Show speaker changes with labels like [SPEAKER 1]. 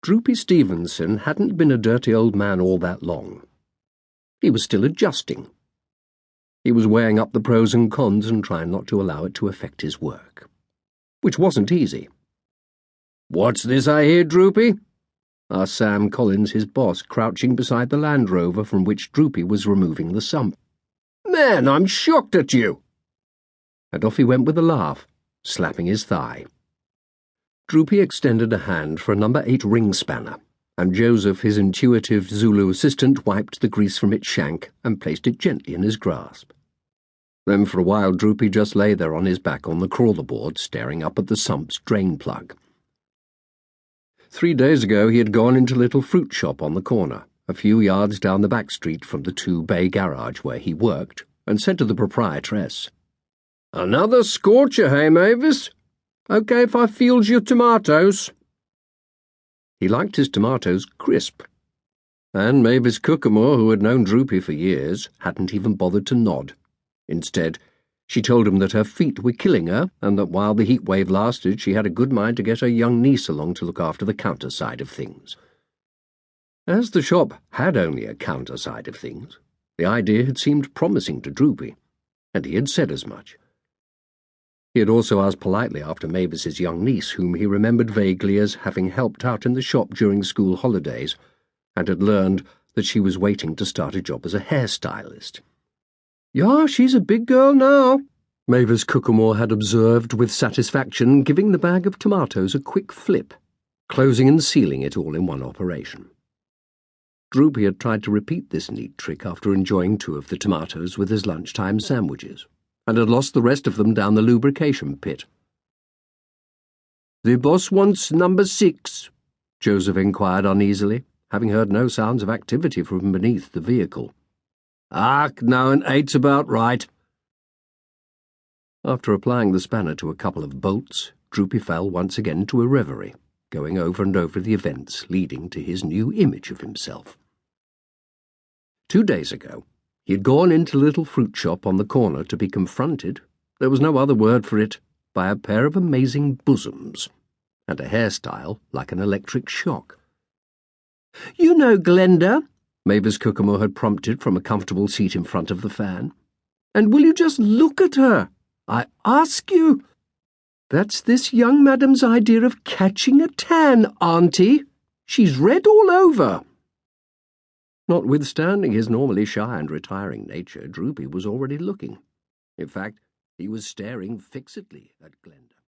[SPEAKER 1] Droopy Stevenson hadn't been a dirty old man all that long. He was still adjusting. He was weighing up the pros and cons and trying not to allow it to affect his work, which wasn't easy. "What's this I hear, Droopy?" asked Sam Collins, his boss, crouching beside the Land Rover from which Droopy was removing the sump. "Man, I'm shocked at you!" And off he went with a laugh, slapping his thigh. Droopy extended a hand for a number 8 ring spanner, and Joseph, his intuitive Zulu assistant, wiped the grease from its shank and placed it gently in his grasp. Then for a while Droopy just lay there on his back on the crawler board, staring up at the sump's drain plug. 3 days ago he had gone into a little fruit shop on the corner, a few yards down the back street from the 2-bay garage where he worked, and said to the proprietress, "Another scorcher, hey, Mavis? OK if I fields your tomatoes?" He liked his tomatoes crisp, and Mavis Cookamore, who had known Droopy for years, hadn't even bothered to nod. Instead, she told him that her feet were killing her, and that while the heat wave lasted she had a good mind to get her young niece along to look after the counter side of things. As the shop had only a counter side of things, the idea had seemed promising to Droopy, and he had said as much. He had also asked politely after Mavis's young niece, whom he remembered vaguely as having helped out in the shop during school holidays, and had learned that she was waiting to start a job as a hairstylist. "Yeah, she's a big girl now," Mavis Cookamore had observed with satisfaction, giving the bag of tomatoes a quick flip, closing and sealing it all in one operation. Droopy had tried to repeat this neat trick after enjoying 2 of the tomatoes with his lunchtime sandwiches, and had lost the rest of them down the lubrication pit. "The boss wants number 6, Joseph inquired uneasily, having heard no sounds of activity from beneath the vehicle. No, an 8's about right." After applying the spanner to a couple of bolts, Droopy fell once again into a reverie, going over and over the events leading to his new image of himself. 2 days ago, he had gone into a little fruit shop on the corner to be confronted, there was no other word for it, by a pair of amazing bosoms, and a hairstyle like an electric shock. "You know Glenda," Mavis Cookamore had prompted from a comfortable seat in front of the fan. "And will you just look at her? I ask you. That's this young madam's idea of catching a tan, auntie. She's red all over." Notwithstanding his normally shy and retiring nature, Droopy was already looking. In fact, he was staring fixedly at Glenda.